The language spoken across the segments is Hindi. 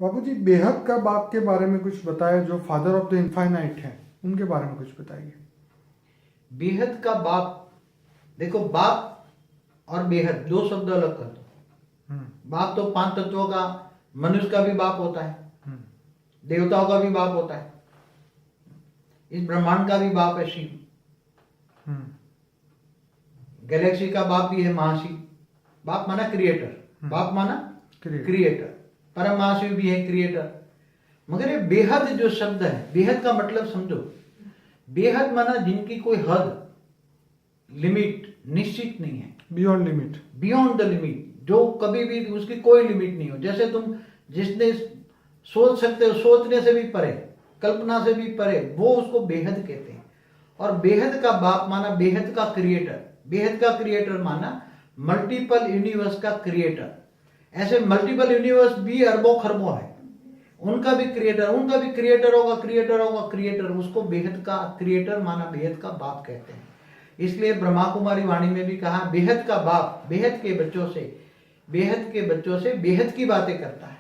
बाबू जी, बेहद का बाप के बारे में कुछ बताएं, जो फादर ऑफ द इनफाइनाइट हैं, उनके बारे में कुछ बताइए। बेहद का बाप, देखो बाप और बेहद दो शब्द अलग कर दो। बाप तो पांच तत्वों का, मनुष्य का भी बाप होता है, देवताओं का भी बाप होता है, इस ब्रह्मांड का भी बाप है शिव, गैलेक्सी का बाप भी है महाशिव। बाप माना क्रिएटर, बाप माना क्रिएटर, परम महाशिव भी है क्रिएटर। मगर ये बेहद जो शब्द है, बेहद का मतलब समझो। बेहद माना जिनकी कोई हद, लिमिट निश्चित नहीं है, beyond limit, beyond the limit, जो कभी भी उसकी कोई लिमिट नहीं हो। जैसे तुम जिसने सोच सकते हो, सोचने से भी परे, कल्पना से भी परे, वो उसको बेहद कहते हैं। और बेहद का बाप माना बेहद का क्रिएटर। बेहद का क्रिएटर माना मल्टीपल यूनिवर्स का क्रिएटर। ऐसे मल्टीपल यूनिवर्स भी अरबों खरबों है, उनका भी क्रिएटर, उनका भी क्रिएटर होगा, क्रिएटर होगा, क्रिएटर। उसको बेहद का क्रिएटर माना बेहद का बाप कहते हैं। इसलिए ब्रह्मा कुमारी वाणी में भी कहा, बेहद का बाप बेहद के बच्चों से, बेहद के बच्चों से बेहद की बातें करता है।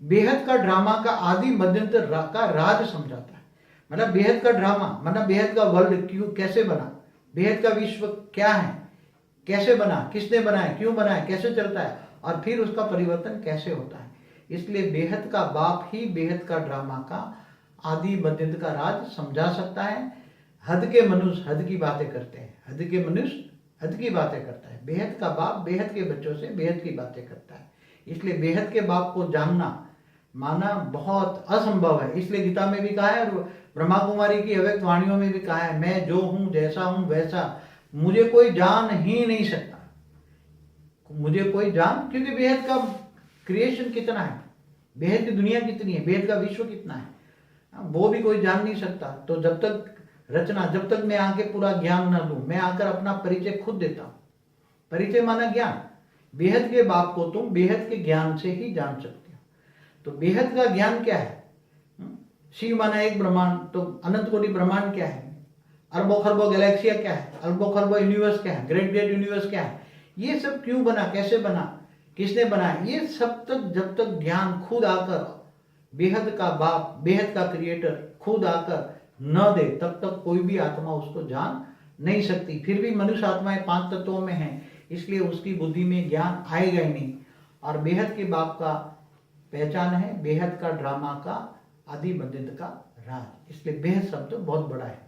बेहद का ड्रामा का आदि मध्यंतर का राज समझाता है। मतलब बेहद का ड्रामा, मतलब बेहद का वर्ल्ड क्यों, कैसे बना, बेहद का विश्व क्या है, कैसे बना, किसने बनाया, क्यों बनाया, कैसे चलता है, और फिर उसका परिवर्तन कैसे होता है। इसलिए बेहद का बाप ही बेहद का ड्रामा का आदि मध्यंत का राज समझा सकता है। हद के मनुष्य हद की बातें करते हैं, हद के मनुष्य हद की बातें करता है। बेहद का बाप बेहद के बच्चों से बेहद की बातें करता है। इसलिए बेहद के बाप को जानना माना बहुत असंभव है। इसलिए गीता में भी कहा है, और ब्रह्मा कुमारी की अव्यक्त वाणियों में भी कहा है, मैं जो हूं, जैसा हूं, वैसा मुझे कोई जान ही नहीं सकता। मुझे कोई जान, क्योंकि बेहद का क्रिएशन कितना है, बेहद की दुनिया कितनी है, बेहद का विश्व कितना है, वो भी कोई जान नहीं सकता। तो जब तक रचना, जब तक मैं आके पूरा ज्ञान न लूं, मैं आकर अपना परिचय खुद देता हूं। परिचय माना ज्ञान। बेहद के बाप को तुम बेहद के ज्ञान से ही जान सकते हो। तो बेहद का ज्ञान क्या है? शिव माना एक ब्रह्मांड, तो अनंत कोटि ब्रह्मांड क्या है, अरबों खरबों गैलेक्सिया क्या है, अरबों खरबों यूनिवर्स क्या है, ग्रेट ग्रेट यूनिवर्स क्या है, ये सब क्यों बना, कैसे बना, किसने बनाया, ये सब तक जब तक ज्ञान खुद आकर, बेहद का बाप बेहद का क्रिएटर खुद आकर न दे, तब तक कोई भी आत्मा उसको जान नहीं सकती। फिर भी मनुष्य आत्माएं पांच तत्वों में हैं, इसलिए उसकी बुद्धि में ज्ञान आएगा ही नहीं। और बेहद के बाप का पहचान है बेहद का ड्रामा का आदि मध्यंत का राज। इसलिए बेहद शब्द बहुत बड़ा है।